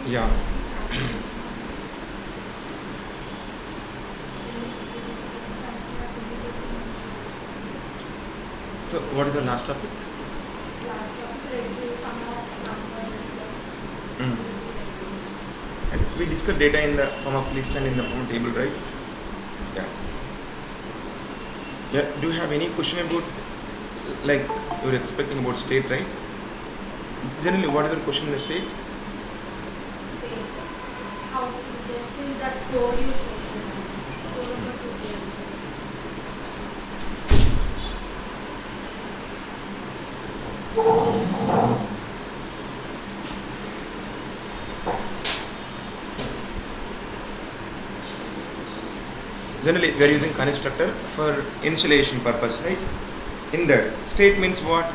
Yeah. So what is the last topic? Mm. And we discussed data in the form of list and in the form of table, right? Yeah. Yeah. Do you have any question about, like, you're expecting about state, right? Generally, what is the question in the state? How to just in that code you should. Generally, we are using constructor for initialization purpose, right? In that, state means what?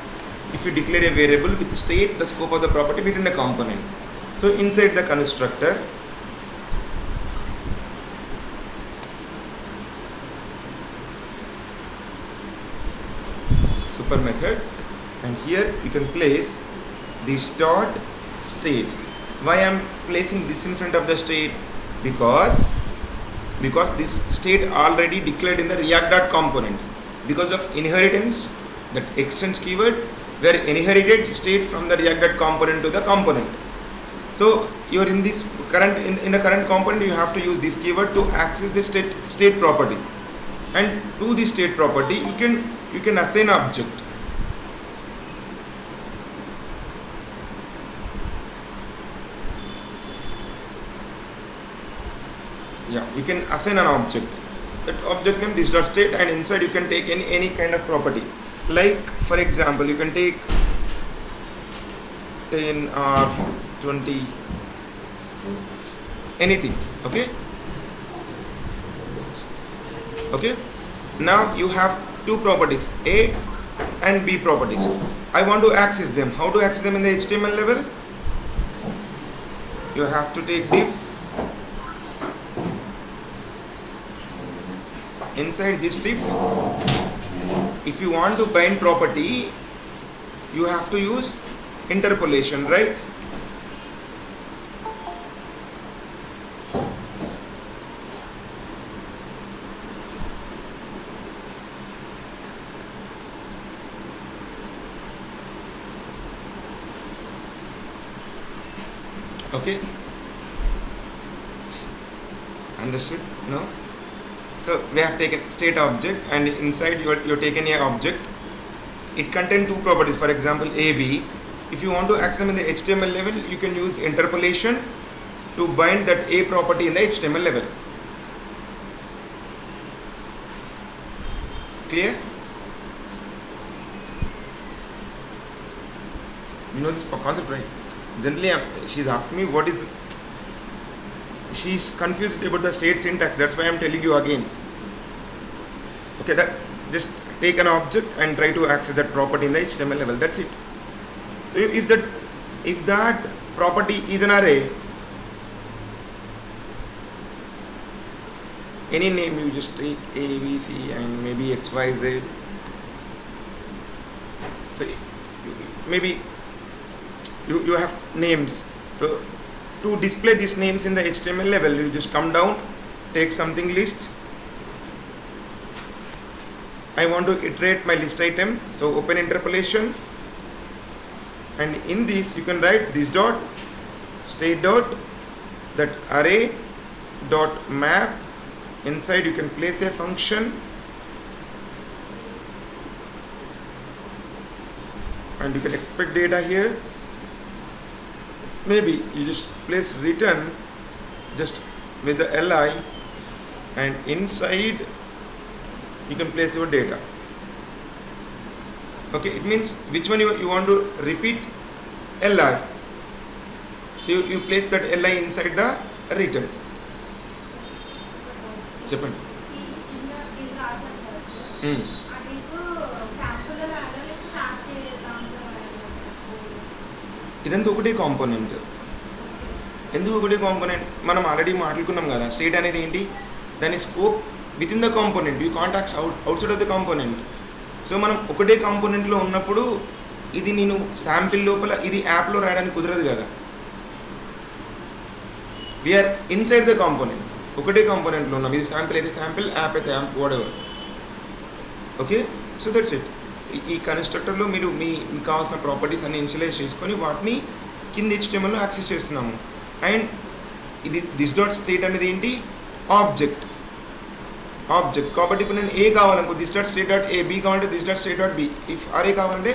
If you declare a variable with state, the scope of the property within the component. So inside the constructor, super method, and here you can place the start state. Why I am placing this in front of the state? Because this state already declared in the React component. Because of inheritance, that extends keyword, we are inherited state from the React component to the component. So you are in this current in the current component, you have to use this keyword to access the state property. And to the state property, you can assign object. Yeah, you can assign an object. That object name this dot state, and inside you can take any kind of property. Like for example, you can take 10 or 20, anything. Okay. Okay. Now you have two properties, A and B properties. I want to access them. How to access them in the HTML level? You have to take div. Inside this div, if you want to bind property, you have to use interpolation, right? Okay. Understood? No? So we have taken state object, and inside you're taken a object. It contains two properties. For example, A, B. If you want to access them in the HTML level, you can use interpolation to bind that A property in the HTML level. Clear? You know this concept, right? Generally, she's asking me what is. She's confused about the state syntax. That's why I'm telling you again. Okay, that just take an object and try to access that property in the HTML level. That's it. So if that property is an array, any name you just take A, B, C, and maybe X, Y, Z. So maybe you have names. So to display these names in the HTML level, you just come down, take something list. I want to iterate my list item, so open interpolation, and in this you can write this dot state dot that array dot map. Inside you can place a function, and you can expect data here. Maybe you just place return just with the li, and inside you can place your data. Okay, it means which one you want to repeat li. So you place that li inside the return. చెప్పండి. ఇదంతా ఒకటే component. ఎందుకు ఒకటే component? మనం already మాట్లాడుకున్నాం కదా, state అనేది ఏంటి, దాని scope with in the component, you can't access out side of the component. So మనం ఒకటే కాంపోనెంట్లో ఉన్నప్పుడు ఇది నేను శాంపిల్ లోపల ఇది యాప్లో రాయడానికి కుదరదు కదా. వీఆర్ ఇన్సైడ్ ద కాంపోనెంట్, ఒకటే కాంపోనెంట్లో ఉన్నాం. ఇది శాంపిల్ అయితే శాంపిల్, యాప్ అయితే app, what ever. Okay, so that's it. ఈ కన్స్ట్రక్టర్లో మీరు మీకు కావాల్సిన ప్రాపర్టీస్ అన్ని ఇనిషియలైజ్ చేసుకొని వాటిని కింద HTMLలో యాక్సెస్ చేస్తున్నాము. అండ్ ఇది దిస్ డాట్ స్టేట్ అనేది ఏంటి, ఆబ్జెక్ట్. కాబట్టి ఇప్పుడు నేను ఏ కావాలనుకో this dot state dot A, B కావాలంటే this dot state dot B, if array కావాలంటే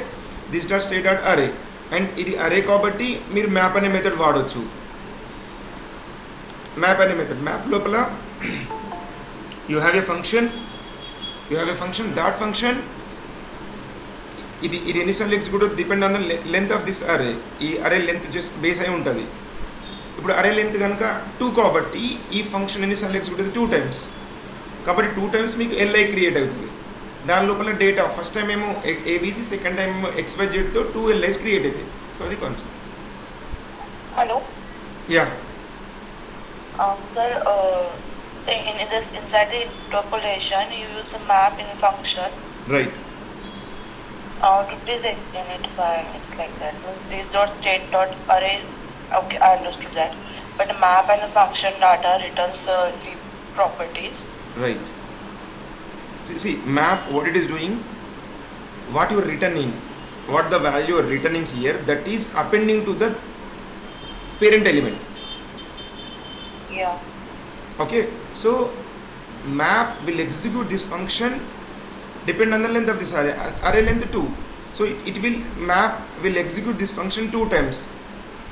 this dot state dot array. And ఇది అరే కాబట్టి మీరు మ్యాప్ అనే మెథడ్ వాడవచ్చు. మ్యాప్ అనే మెథడ్, మ్యాప్ లోపల you have a function, that function ఇది ఎన్నిసార్లు execute depend on the length of this అరే. ఈ అరే లెంత్ జస్ట్ బేస్ అయి ఉంటుంది. ఇప్పుడు అరే లెంత్ కనుక 2 కాబట్టి ఈ ఫంక్షన్ ఎన్నిసార్లు ఎగ్జిక్యూట్ అవుతుంది, 2 times. కాబట్టి 2 times మీకు LI క్రియేట్ అవుతుంది. దాని లోపల డేటా ఫస్ట్ టైం ఏమో ABC, సెకండ్ టైం ఏమో XYZతో 2 LIs క్రియేట్ అవుతాయి. సో అది concept. Hello. Yeah Sir, inside the interpolation, you use the map in function. Right. To please explain it by it's like that. This dot state dot array. Okay, I understood that. But the map and the function data returns the properties. Right. See, map, what it is doing, what you are returning, what the value you are returning here, that is appending to the parent element. Yeah. Okay, so map will execute this function depend on the length of this array length 2. So map will execute this function 2 times.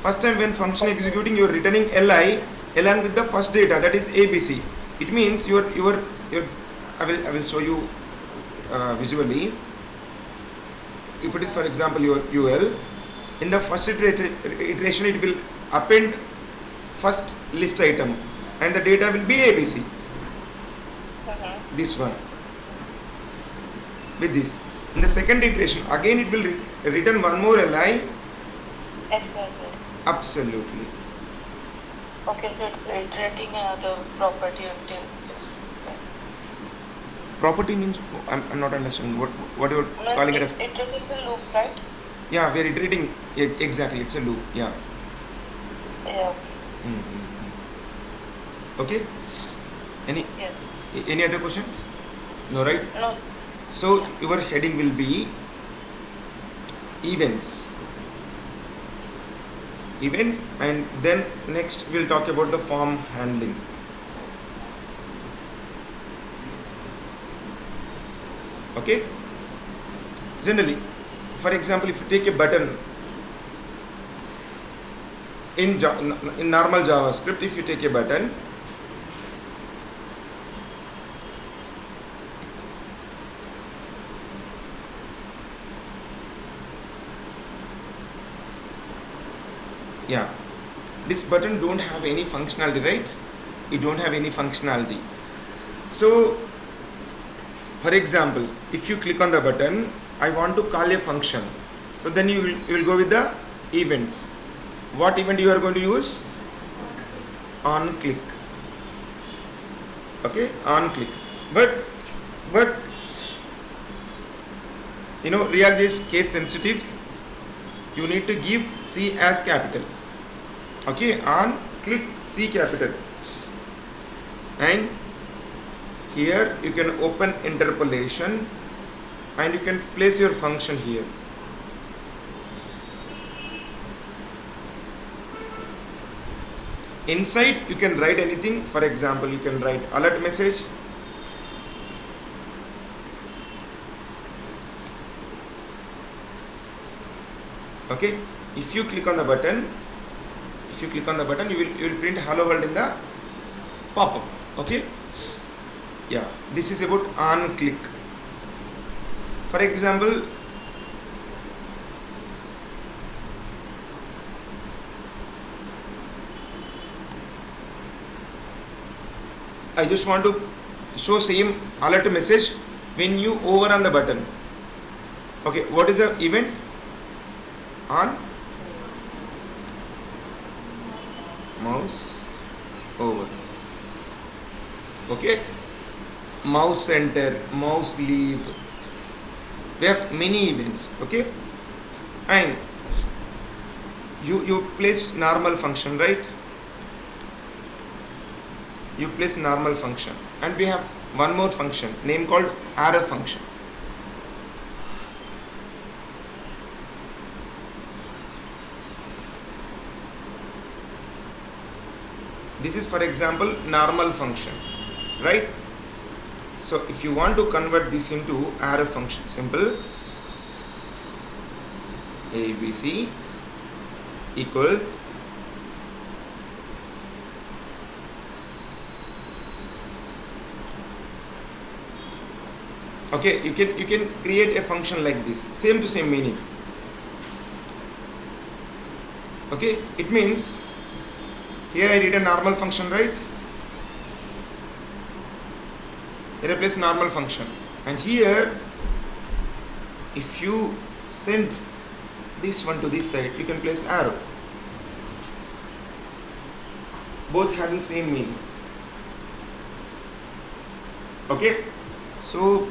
First time when function executing, you are returning LI along with the first data, that is ABC. It means your I will show you visually. If it is for example your UL, in the first iteration it will append first list item and the data will be ABC. This one with this. In the second iteration again it will return one more LI. Yes. Absolutely. Okay, so it's iterating the property until yes. Property means I'm not understanding what you are calling it as. Iterating the loop, right? Yeah, we are iterating. Exactly, it's a loop. Yeah. Yeah. Okay. Yes. Any other questions? No, right? No. So your heading will be events, and then next we'll talk about the form handling. Okay. Generally, for example, if you take a button in normal JavaScript, if you take a button, yeah, this button don't have any functionality, right? It don't have any functionality. So for example, if you click on the button, I want to call a function, so then you will go with the events. What event you are going to use? On click. Okay, on click. But you know, React is case sensitive. You need to give C as capital. Okay, on click C capital, and here you can open interpolation and you can place your function here. Inside you can write anything. For example, you can write alert message, okay. If you click on the button, you will print hello world in the pop-up. Okay, yeah, this is about on click. For example, I just want to show same alert message when you over on the button. Okay, what is the event? On mouse over. Okay, mouse center, mouse leave. We have many events. Okay, and you place normal function, right? you place normal function, and we have one more function name called arrow function. This is, for example, normal function, right? So if you want to convert this into arrow function, simple, ABC equal okay, you can create a function like this, same to same meaning. Okay, it means here I did a normal function, right? Here I place normal function, and here if you send this one to this side, you can place arrow, both having same meaning. Okay, so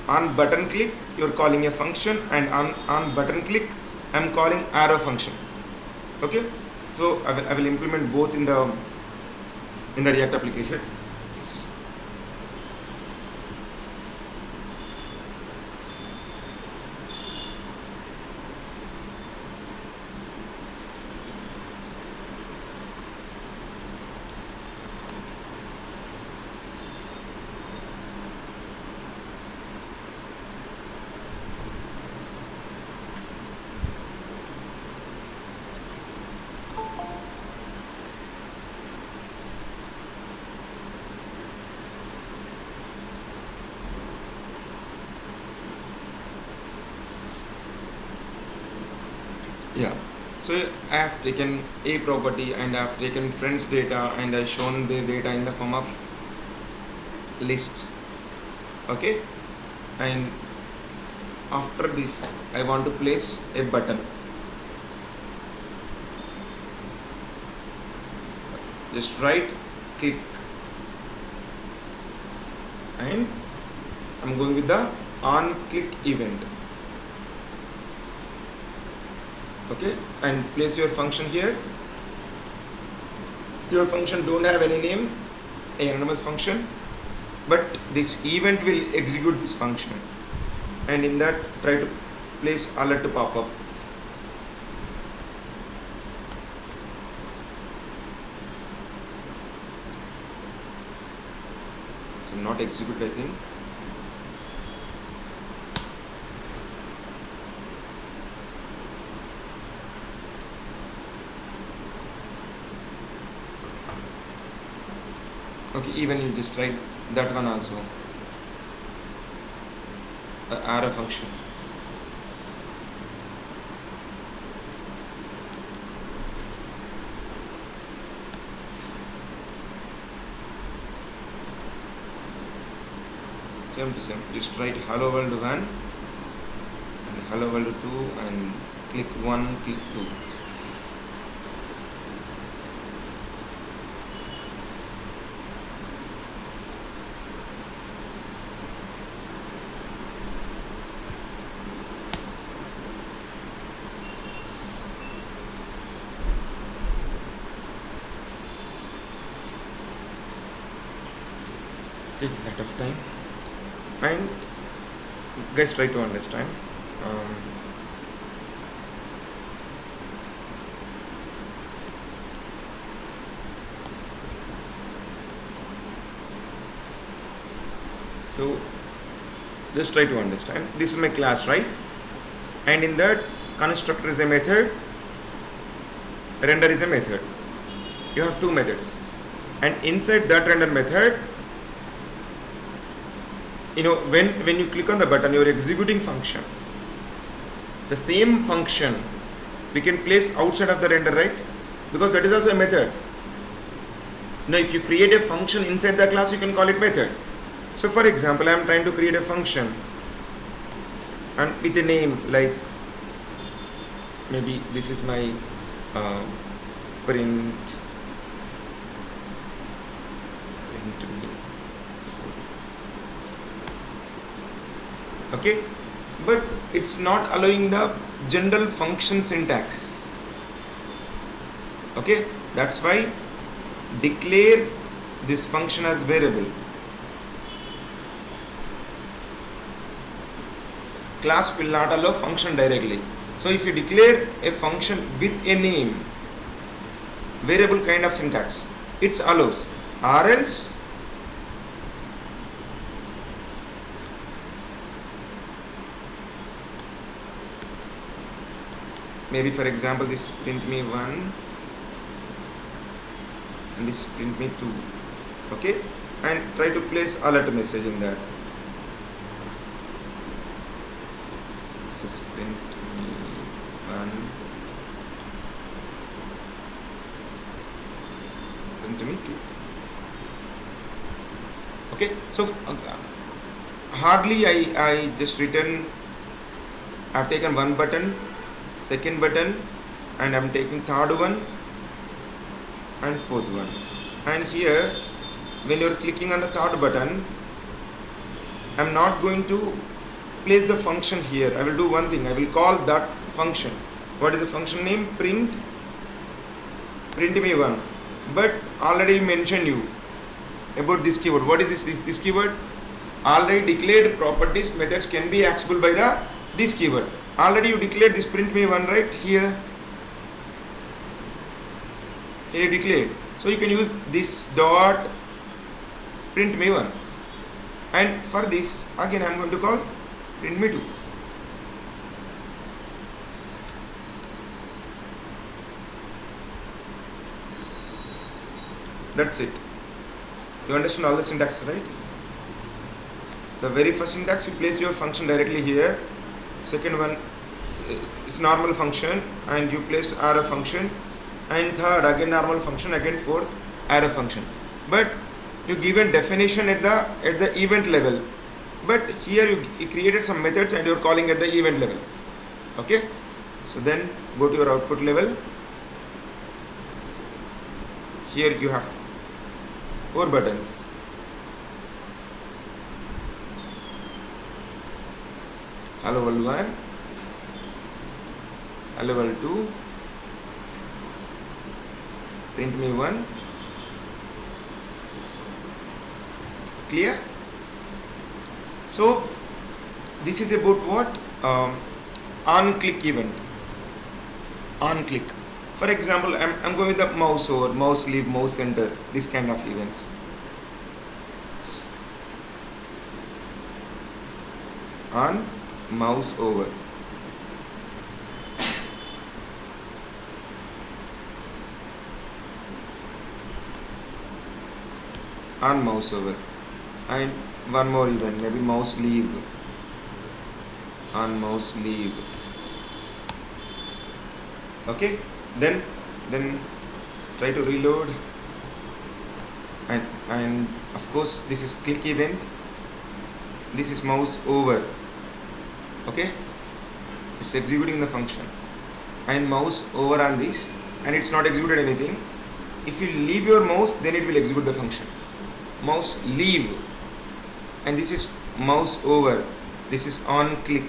on button click you are calling a function, and on button click I am calling arrow function. Okay, so I will implement both in the React application. Yeah, so I have taken a property and I have taken friends data and I have shown the data in the form of list. Okay, and after this I want to place a button. Just right click and I'm going with the on click event. Okay, and place your function here. Your function don't have any name, a anonymous function, but this event will execute this function, and in that try to place alert to pop up. So not execute, I think. Okay, even you just try that one also, the arrow function. Same to same, just write hello world 1 and hello world 2 and click 1, click 2. Takes a lot of time, and guys try to understand. So just try to understand. This is my class, right? And in that constructor is a method, render is a method. You have two methods, and inside that render method, you know, when you click on the button, you are executing function. The same function we can place outside of the render, right? Because that is also a method. Now if you create a function inside the class, you can call it method. So for example, I am trying to create a function and with a name like, maybe this is my print me. Okay, but it's not allowing the general function syntax. Okay, That's why declare this function as variable. Class will not allow function directly. So if you declare a function with a name, variable kind of syntax, it allows. Or else maybe for example this print me 1 and this print me 2, okay, and try to place alert message in that. This is print me 1, print me 2, okay. So hardly I just written, I've taken one button, second button, and I'm taking third one and fourth one. And here when you're clicking on the third button, I'm not going to place the function here. I will do one thing, I will call that function. What is the function name? Print me 1. But already mentioned you about this keyword. What is this keyword? Already declared properties methods can be accessible by this keyword. Already you declared this print me 1, right? Here you declared. So you can use this dot print me 1. And for this again I'm going to call print me 2. That's it. You understand all the syntax, right? The very first syntax, you place your function directly here. Second one is normal function and you placed arrow function, and third again normal function, again fourth arrow function. But you given definition at the event level, but here you created some methods and you are calling at the event level, okay. So then go to your output level. Here you have 4 buttons. Hello world 1, hello world 2, print me 1. Clear? So this is about what? On click event. On click. For example, I'm going with the mouse over, mouse leave, mouse enter, this kind of events. On mouse over. On mouse over. And one more event, maybe mouse leave. On mouse leave. Okay, then try to reload, and of course this is click event, this is mouse over, okay, it's executing the function, and mouse over on this, and it's not executed anything. If you leave your mouse, then it will execute the function. Mouse leave, and this is mouse over, this is on click,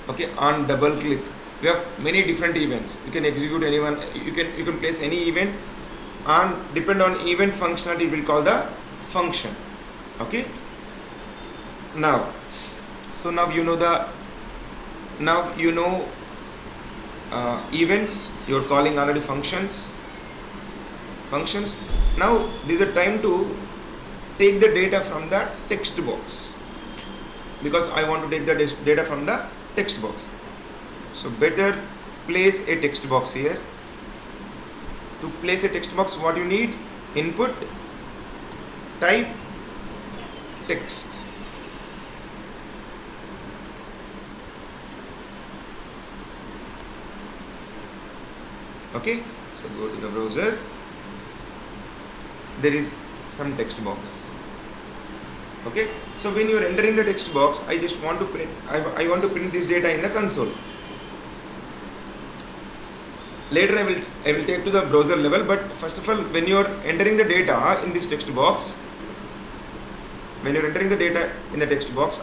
okay, on double click. We have many different events. You can execute anyone, you can place any event, and depend on event functionality we will call the function, okay. Now you know events, you are calling already functions. Now this is a time to take the data from the text box, because I want to take the data from the text box. So better place a text box here. To place a text box, what you need? Input, type, text. Okay, so go to the browser. There is some text box. Okay, so when you are entering the text box, I just want to print. I want to print this data in the console. Later I will take to the browser level, but first of all, when you are entering the data in this text box,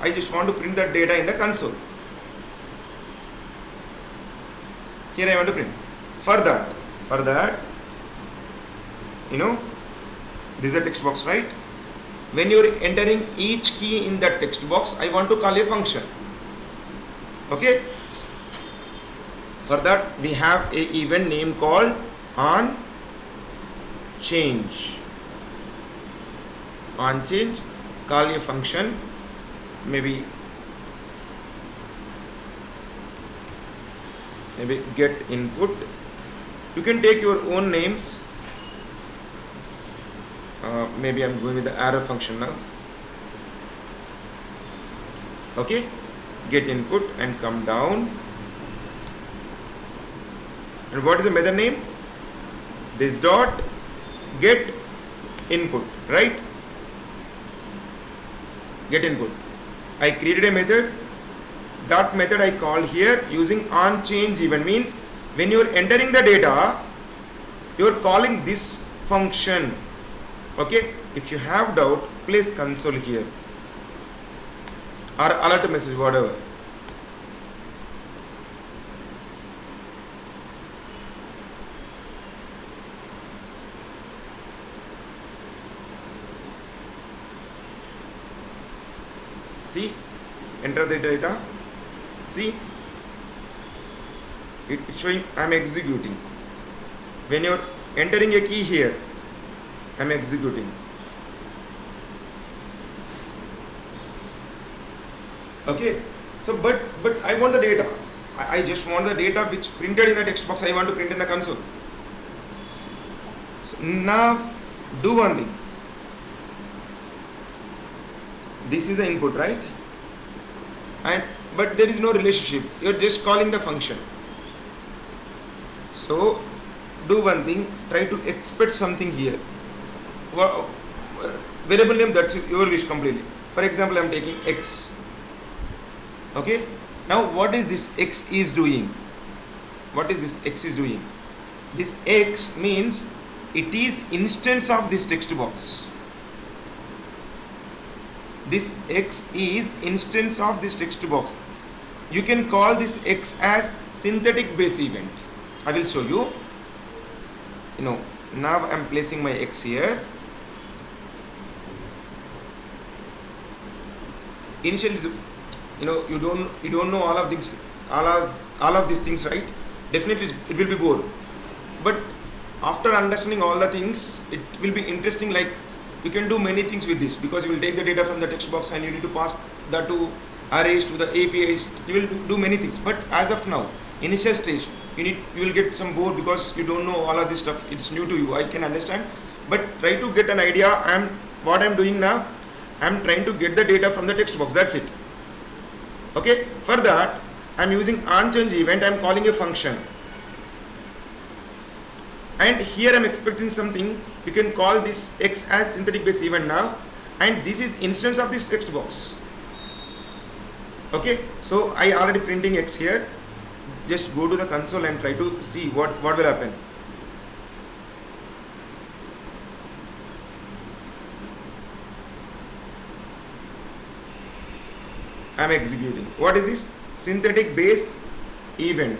I just want to print that data in the console. Here I want to print. For that, this is a text box, right? When you're entering each key in that text box, I want to call a function. Okay, for that we have a event name called on change. On change, call a function, maybe get input. You can take your own names. Maybe I'm going with the arrow function now. Okay, get input and come down. And what is the method name? This dot get input, right? Get input. I created a method. That method I call here using on change event, means when you are entering the data, you are calling this function. Okay, if you have doubt, place console here or alert message, whatever. See, enter the data. See, it's showing I am executing. When you're entering a key here, I am executing. Okay, so but I want the data. I just want the data which printed in the text box. I want to print in the console. So now do one thing. This is the input, right? But there is no relationship. You are just calling the function. So do one thing. Try to expect something here. Variable name, that's your wish completely. For example, I am taking x. Okay. Now what is this x is doing? What is this x is doing? This x means it is instance of this text box. This x is instance of this text box. You can call this x as synthetic base event. I will show you. Now I am placing my x here. Initially, you don't know all of things, all of these things, right? Definitely it will be bored. But after understanding all the things, it will be interesting. Like, you can do many things with this, because you will take the data from the text box and you need to pass that to arrays, to the APIs. You will do many things. But as of now, initial stage, you will get some bored because you don't know all of this stuff. It's new to you. I can understand, but try to get an idea. What I'm doing now, I'm trying to get the data from the text box. That's it. Okay. For that, I'm using on change event. I'm calling a function. And here I'm expecting something. You can call this x as synthetic base event now, and this is instance of this text box. Okay, so I already printing x here. Just go to the console and try to see what will happen. I'm executing. What is this? Synthetic base event.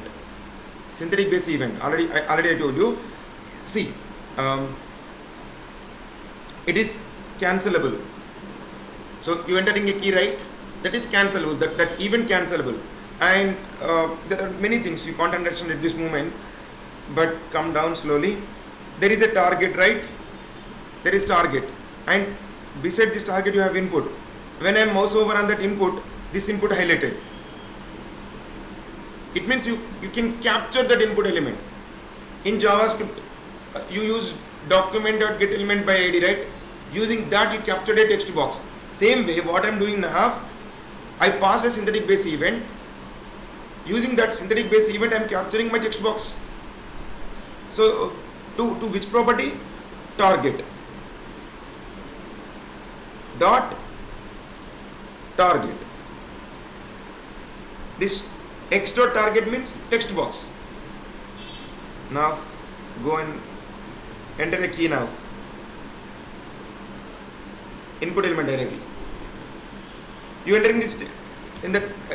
Synthetic base event. Already I told you. See, it is cancelable. So you entering a key, right? That is cancelable. That event cancelable. And there are many things you can't understand at this moment, but come down slowly. There is a target, right? There is target, and beside this target you have input. When I mouse over on that input, this input highlighted. It means you can capture that input element. In JavaScript, you use document.getElement by ID, right? Using that you captured a text box. Same way, what I am doing now, I pass a synthetic base event. Using that synthetic base event, I am capturing my text box. So to which property? Target. Dot target. This x dot target means text box. Now go and enter a key now. Input element directly. You entering this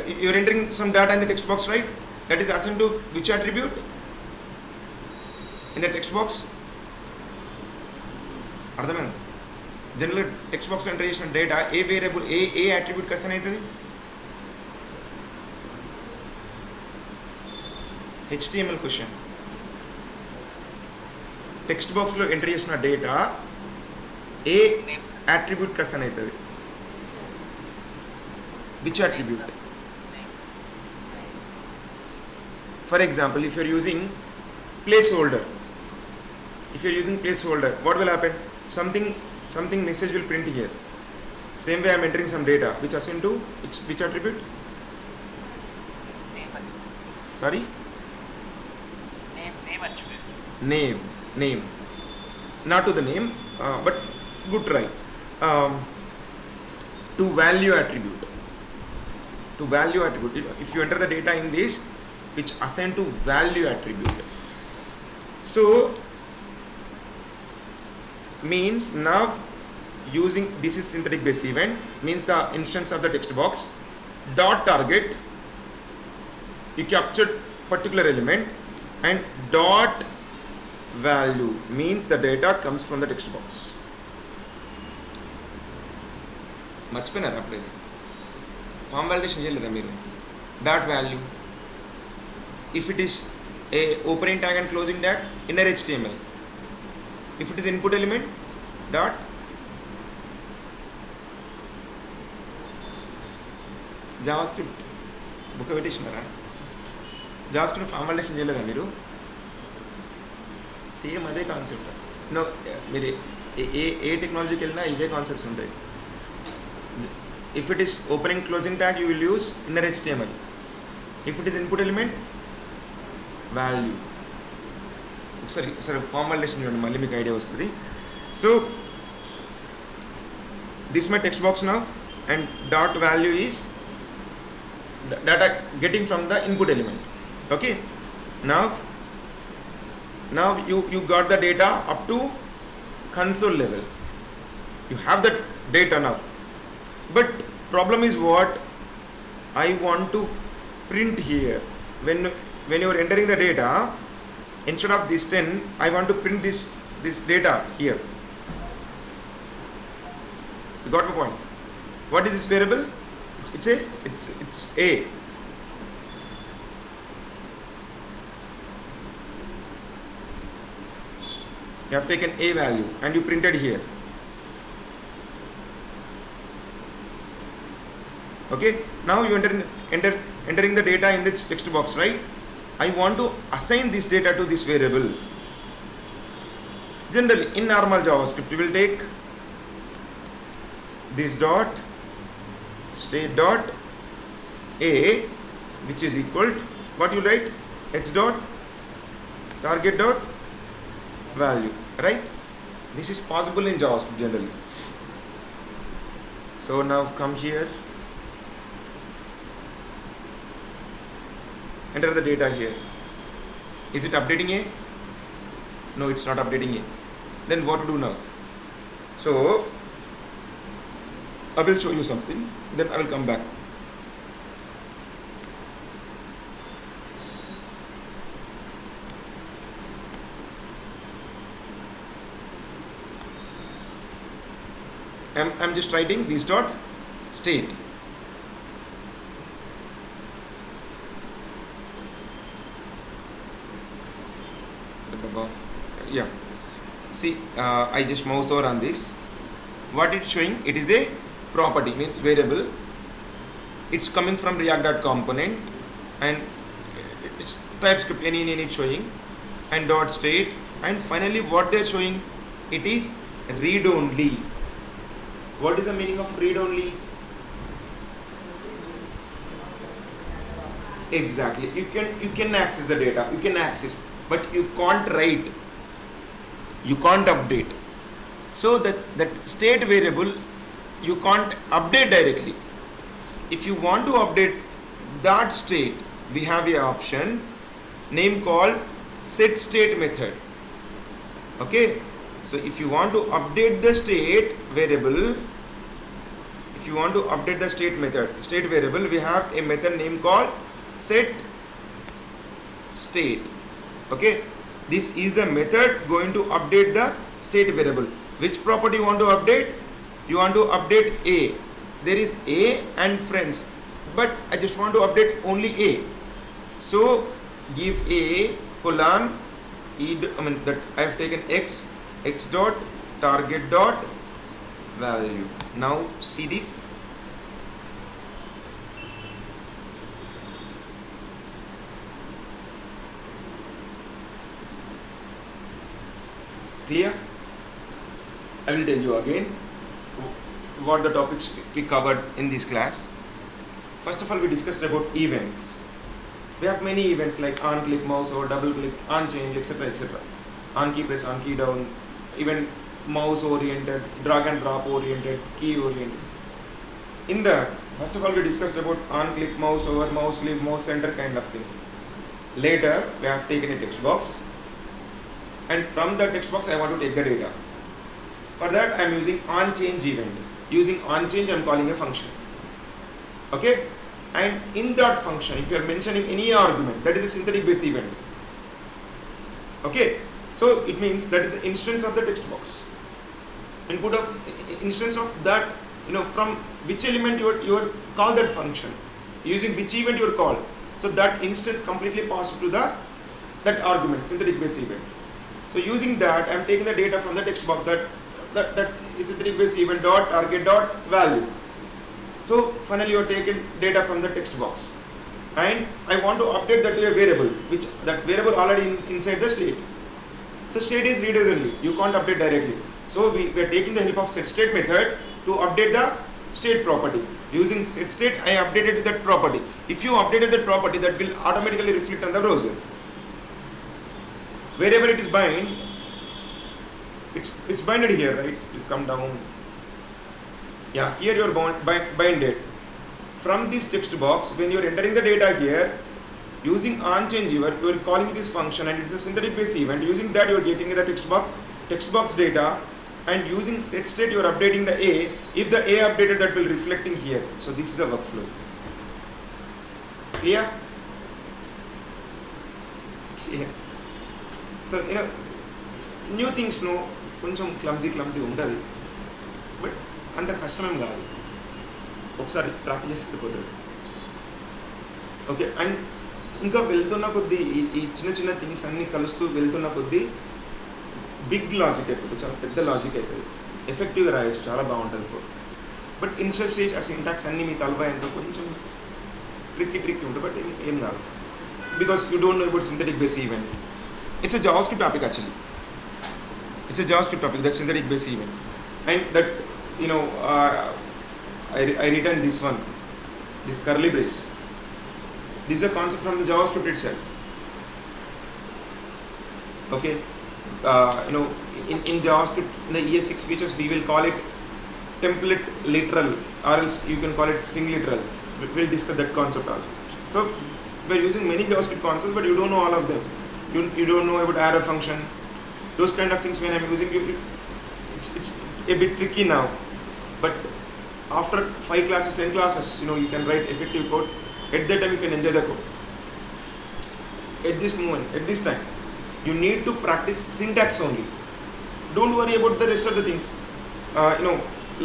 you're entering some data in the text box, right? That is assigned to which attribute in the text box? అర్థమైంది? జనరల్గా text బాక్స్లో enter చేసిన data ఏ variable ఏ అట్రిబ్యూట్కి assign అవుతుంది? HTML question. Text బాక్స్లో enter చేసిన data ఏ అట్రిబ్యూట్కి assign అవుతుంది? Which attribute? For example, if you're using placeholder, what will happen? Something message will print here. Same way I'm entering some data which assigned to which attribute? Sorry? Name attribute. Name. Not to the name, but good try. To value attribute. If you enter the data in this, which assigned to value attribute. So means now using this is synthetic base event, means the instance of the text box dot target, you captured particular element, and dot value means the data comes from the text box. మర్చిపోయినారు అప్పుడే form validation చేయలేదా మీరు? Dot value, if it is a opening tag and closing tag, inner HTML. If it is input element, dot JavaScript. Book పెట్టేసినారా? JavaScript form validation చేయలేదా మీరు? Same అదే concept. No, మీరు ఏ టెక్నాలజీకి వెళ్ళినా ఇవే కాన్సెప్ట్స్ ఉంటాయి. If it is opening closing tag, you will use inner HTML. If it is input element, value. ఒకసారి ఫామ్ వాలిడేషన్ చూడండి, మళ్ళీ మీకు ఐడియా వస్తుంది. So this my text box now, and dot value is data getting from the input element. Okay, now you got the data up to console level. You have that data now, but problem is what I want to print here. When you are entering the data, instead of this 10, I want to print this data here. You got my point? What is this variable? It's A. You have taken A value and you printed here. Okay, now you entering the data in this text box, right? I want to assign this data to this variable. Generally in normal JavaScript, we will take this dot state dot A, which is equal to what you write, h dot target dot value, right? This is possible in JavaScript generally. So now come here, enter the data here. Is it updating A? No, it's not updating A. Then what to do now? So I will show you something, then I will come back. I'm just writing this dot state. Yeah, see, I just mouse over on this. What it's showing, it is a property, means variable. It's coming from React component, and it's TypeScript any it's showing, and dot state, and finally what they're showing, it is read only. What is the meaning of read only? Exactly, you can access the data, you can access, but you can't write, you can't update. So that state variable you can't update directly. If you want to update that state, we have a option name called set state method. Okay, so if you want to update the state variable, if you want to update the state variable, we have a method name called set state. Okay, this is the method going to update the state variable. Which property you want to update? You want to update A. There is A and friends, but I just want to update only A. So give A colon that I have taken x dot target dot value. Now see this. Clear? I will tell you again what the topics we covered in this class. First of all, we discussed about events. We have many events like on click mouse or double click, on change, etc. etc. On key press, on key down, even mouse oriented, drag and drop oriented, key oriented. In that, first of all, we discussed about on click, mouse over, mouse leave, mouse center kind of things. Later, we have taken a text box, and from the text box I want to take the data. For that I am using on change event. Using on change I am calling a function. Okay, and in that function if you are mentioning any argument, that is a synthetic base event. Okay, so it means that is the instance of the text box. Input of instance of that, from which element you are call that function, using which event you are called. So that instance completely passed to that argument, synthetic base event. So using that I am taking the data from the text box, that is synthetic base event dot target dot value. So finally you are taking data from the text box, and I want to update that to a variable, which that variable already inside the state. So state is readers only, you can't update directly. So we are taking the help of setState method to update the state property. Using setState I updated that property. If you updated that property, that will automatically reflect on the browser. Wherever it is bind, it's binded here, right? You come down. Yeah, here you are binded. From this text box, when you are entering the data here, using on change you are calling this function, and it's a synthetic base event. Using that you are getting the text box data, and using setState you are updating the A. If the A updated, that will reflecting here. So this is the workflow. Clear? Clear. So new things కొంచెం clumsy ఉంటుంది, but అంత కష్టమేం కాదు, ఒకసారి practice చేస్తే పోతుంది. Okay, and ఇంకా వెళ్తున్న కొద్దీ ఈ చిన్న చిన్న థింగ్స్ అన్నీ కలుస్తూ వెళ్తున్న కొద్దీ బిగ్ లాజిక్ అయిపోతుంది, చాలా పెద్ద లాజిక్ అవుతుంది. ఎఫెక్టివ్గా రాయొచ్చు, చాలా బాగుంటుంది కోడ్. బట్ ఇనిషియల్ స్టేజ్ ఆ సింటాక్స్ అన్నీ మీకు అలవాయంతో కొంచెం ట్రిక్కీ ఉంటుంది, బట్ ఏం కాదు, because you don't know about synthetic base event. It's a JavaScript topic actually. It's a JavaScript topic, that's synthetic base event. And that, I written this one, this curly brace. This is a concept from the JavaScript itself. Okay, in JavaScript, in the ES6 features, we will call it template literal, or else you can call it string literals. We'll discuss that concept also. So we're using many JavaScript concepts, but you don't know all of them. You don't know about arrow function, those kind of things. When I'm using it's a bit tricky now, but after 5 classes, 10 classes, you can write effective code. At that time you can enjoy the code. At this moment, at this time, you need to practice syntax only. Don't worry about the rest of the things,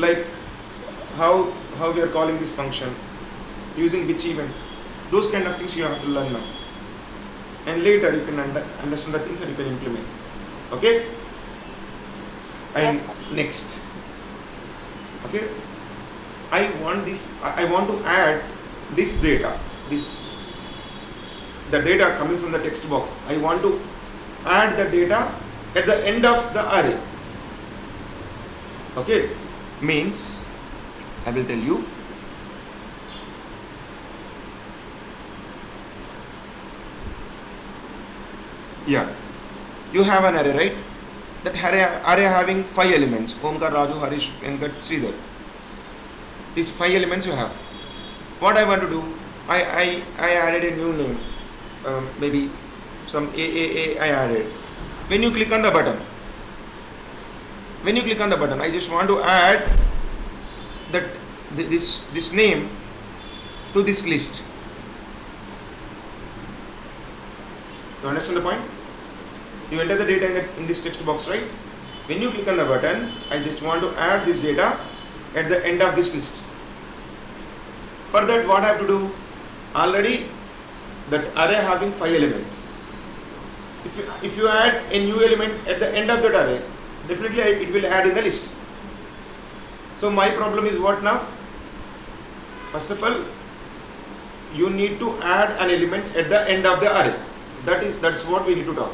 like how we are calling this function, using which event, those kind of things you have to learn now. And later you can understand the things and you can implement. Okay? And next, okay, I want to add this data, the data coming from the text box. I want to add the data at the end of the array. Okay, means I will tell you. Yeah, you have an array, right? That array having 5 elements: Omkar, Raju, Harish, Venkat, Sridhar. These 5 elements you have. What I want to do, I added a new name, maybe some AAA I added. When you click on the button, I just want to add that this name to this list. You understand the point? You enter the data in this text box, right? When you click on the button, I just want to add this data at the end of this list. For that, what I have to do? Already that array having 5 elements. If you add a new element at the end of that array, definitely it will add in the list. So my problem is what now? First of all, you need to add an element at the end of the array. That's what we need to talk.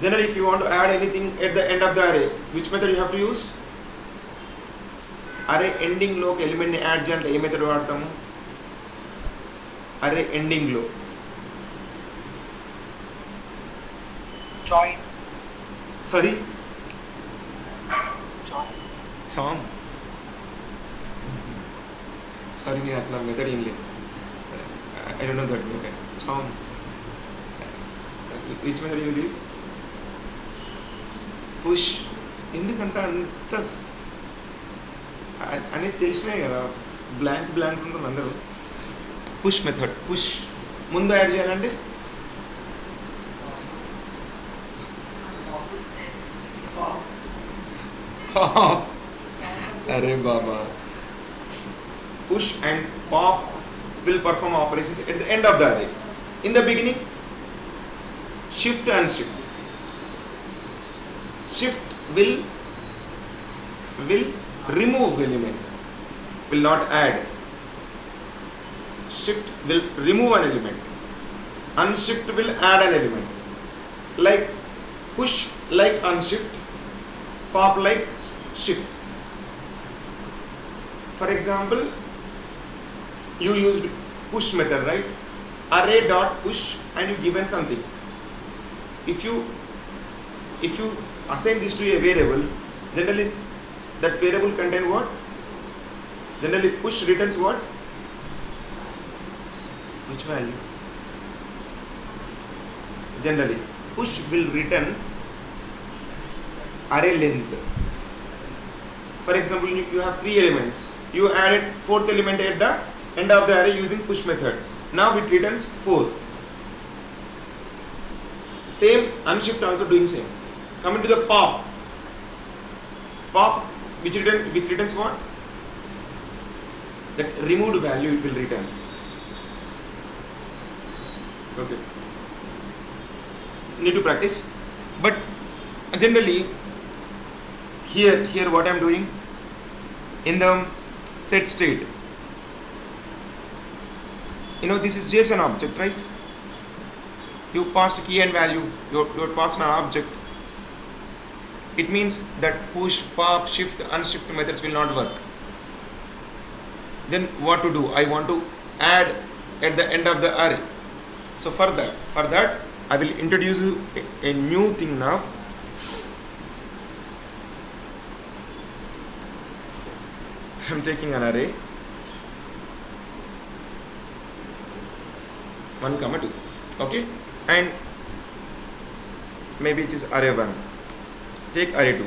Generally, if you want to add anything at the end of the array, which method you have to use? Array ending lo element ni add cheyalante A method వాడతాము? Array ending lo Join. sorry Join. చామ్ sorry నేను అసలు method ఏం లేదు. I don't know that method. Charm which method you use? Push. ఎందుకంత అంత అనేది తెలిసినాయి కదా, blank ఉంటుంది అందరూ. Push method. పుష్ ముందు యాడ్ చేయాలంటే అరే బాబా, push and pop will perform operations at the end of the array. In the beginning, shift and shift. Shift will remove element, will not add. Shift will remove an element. Unshift will add an element. Like push like unshift, pop like shift. For example, you used push method, right? Array dot push and you given something. If you assign this to a variable, generally that variable contain what? Generally push returns what? Which value? Generally push will return array length. For example, you have 3 elements. You added 4th element at the end of the array using push method. Now it returns 4. Same, unshift also doing same. Coming to the pop. Pop which returns what? That removed value it will return. Okay. Need to practice. But generally here what I am doing in the set state, this is JSON object, right? You passed key and value, you passed an object. It means that push, pop, shift, unshift methods will not work. Then what to do? I want to add at the end of the array. So for that I will introduce you a new thing now. I am taking an array 1, 2, okay, and maybe it is array 1. Take array 2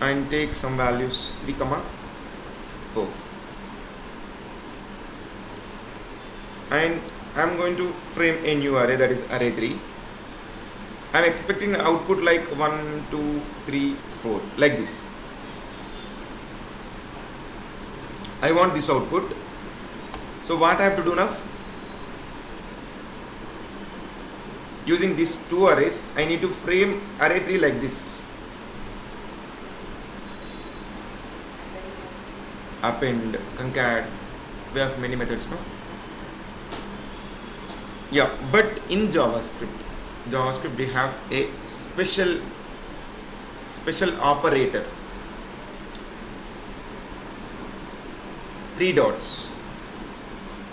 and take some values 3, 4, and I am going to frame a new array, that is array 3. I am expecting an output like 1, 2, 3, 4 like this. I want this output. So what I have to do now? Using these 2 arrays, I need to frame array 3 like this. Append, concat, we have many methods now. Yeah, but in JavaScript we have a special operator. 3 dots.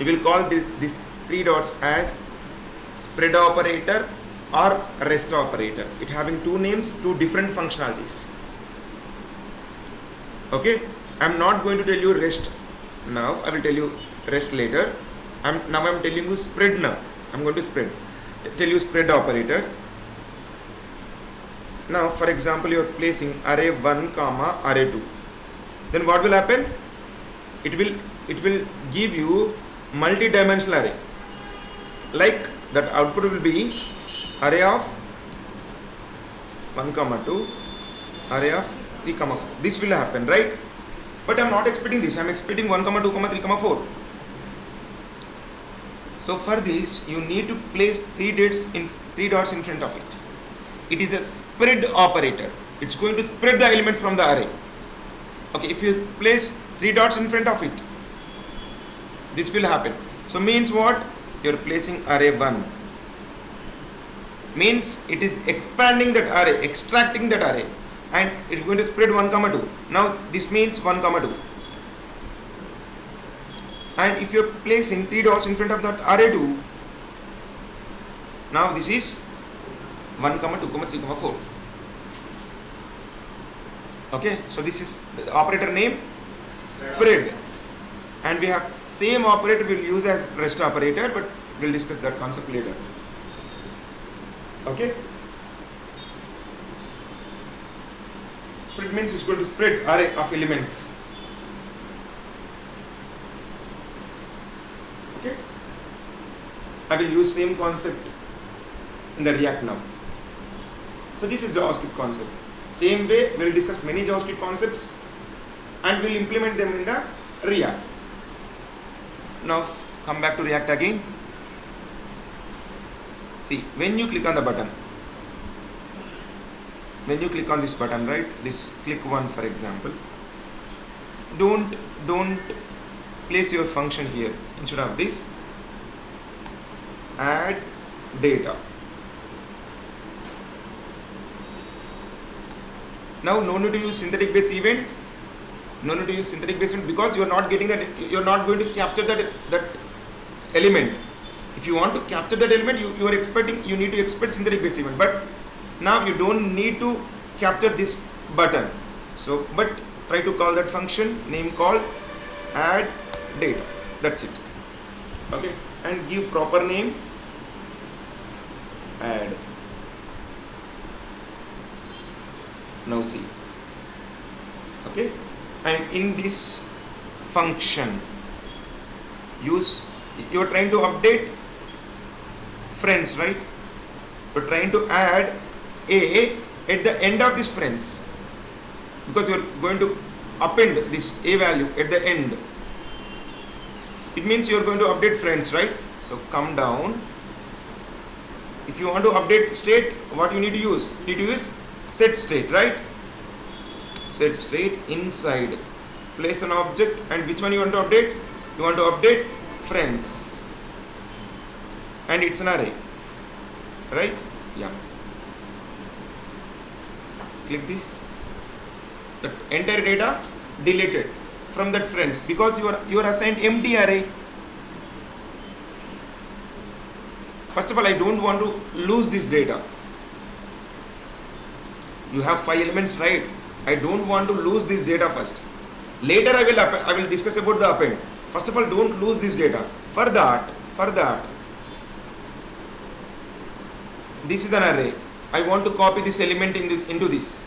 We will call this 3 dots as spread operator or rest operator. It having 2 names, 2 different functionalities. Okay, I am not going to tell you rest now. I will tell you rest later. Now I am telling you spread now. I am going to tell you spread operator. Now for example, you are placing array 1, array 2. Then what will happen? It will give you multi-dimensional array. Like that output will be array of 1, 2, array of 3, 4. This will happen, right? But I am not expecting this. I am expecting 1, 2, 3, 4. So for this, you need to place 3 dots in front of it. It is a spread operator. It's going to spread the elements from the array. Okay, if you place 3 dots in front of it, this will happen. So means what? You are placing array 1. Means it is expanding that array, extracting that array, and it is going to spread 1, 2. Now this means 1, 2. And if you are placing 3 dots in front of that array 2, now this is 1, 2, 3, 4. Okay, so this is the operator name spread, and we have same operator we'll use as rest operator, but we'll discuss that concept later. Okay, spread means it's going to spread array of elements. Okay, I will use same concept in the React now. So this is JavaScript concept. Same way we will discuss many JavaScript concepts and we will implement them in the React. Now come back to React again. See, when you click on the button, when you click on this button, right, this click 1 for example, don't place your function here. Instead of this, add data. Now no need to use synthetic base event. No need to use synthetic base event because you are not getting that. You are not going to capture that element. If you want to capture that element, you are expecting. You need to expect synthetic base event. But now you don't need to capture this button. So, but try to call that function name called add data. That's it. Okay, and give proper name add. Now see, okay, and in this function you are trying to update friends, right? You are trying to add a at the end of this friends because you are going to append this a value at the end. It means you are going to update friends, right? So come down. If you want to update state, what you need to use? You need to use set state, right? Set state inside. Place an object, and which one you want to update? You want to update friends, and it's an array, right? Yeah. Click this. That entire data deleted from that friends because you are assigned empty array. First of all, I don't want to lose this data. You have 5 elements, right? I don't want to lose this data first. Later I will discuss about the append. First of all, don't lose this data. For that, this is an array. I want to copy this element into this.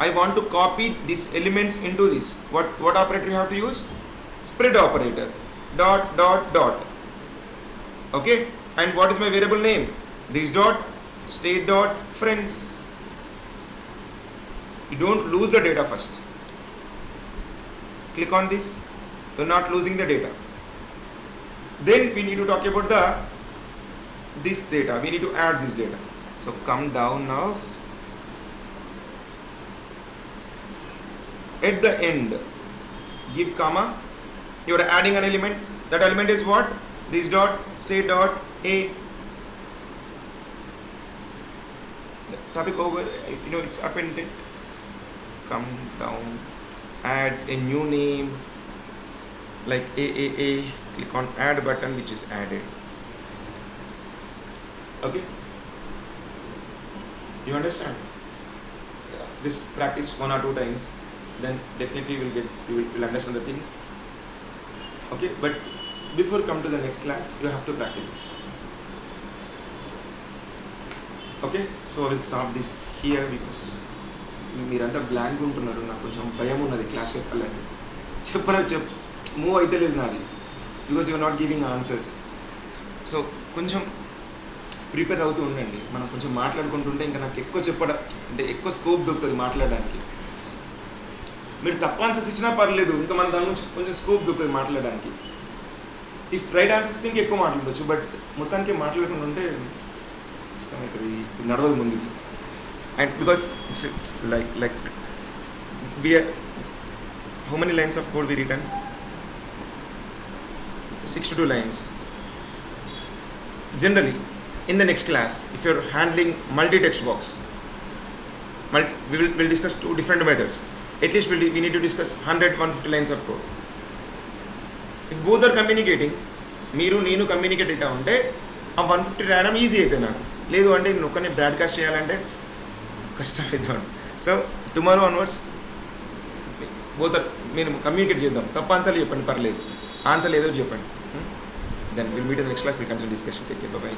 I want to copy these elements into this. What operator you have to use? Spread operator. Dot. Okay. And what is my variable name? This dot state dot friends. You don't lose the data first. Click on this. You're not losing the data. Then we need to talk about this data. We need to add this data. So come down now. At the end, give comma. You are adding an element. That element is what? This dot state dot a. The topic over. It's appended. Come down. Add a new name like AAA. Click on add button, which is added. Okay. You understand? This practice 1 or 2 times, then definitely you will understand the things. Okay, but before come to the next class, you have to practice this. Okay, so I will stop this here because మీరంతా blank ఉంటున్నారు. నాకు కొంచెం భయం ఉన్నది class చెప్పాలంటే move అయితే లేదు నాది because you're not giving answers. So కొంచెం ప్రిపేర్ అవుతూ ఉండండి. మనం కొంచెం మాట్లాడుకుంటుంటే ఇంకా నాకు ఎక్కువ చెప్పడం అంటే ఎక్కువ స్కోప్ దొరుకుతుంది మాట్లాడడానికి. మీరు తప్పు ఆన్సర్స్ ఇచ్చినా పర్లేదు, ఇంకా మన దాని నుంచి కొంచెం స్కోప్ దొరుకుతుంది మాట్లాడడానికి. ఇఫ్ రైట్ ఆన్సర్స్ ఇస్తే ఇంకా ఎక్కువ మాట్లాడవచ్చు, బట్ మొత్తానికి మాట్లాడకుండా ఉంటే ఇష్టమవుతుంది, నడవదు ముందుకి. And because like we are, how many lines of code we written? 62 lines. Generally in the next class, if you're handling multi-text box, we'll discuss two different methods. At least we need to discuss 100-150 lines of code. If both are communicating, మీరు నేను communicate అవుతా ఉంటే ఆ 150 రాయడం easy అవుతుంది నాకు. లేదు అంటే నేను ఒక్కనే బ్రాడ్కాస్ట్ చేయాలంటే కష్టం అవుతా. సో టుమారో ఆన్వర్డ్స్ బోత్ మీరు కమ్యూనికేట్ చేద్దాం. తప్ప ఆన్సర్లు చెప్పండి, పర్లేదు. ఆన్సర్లు ఏదో చెప్పండి. Then will meet in next class, will continue discussion. Take care, by.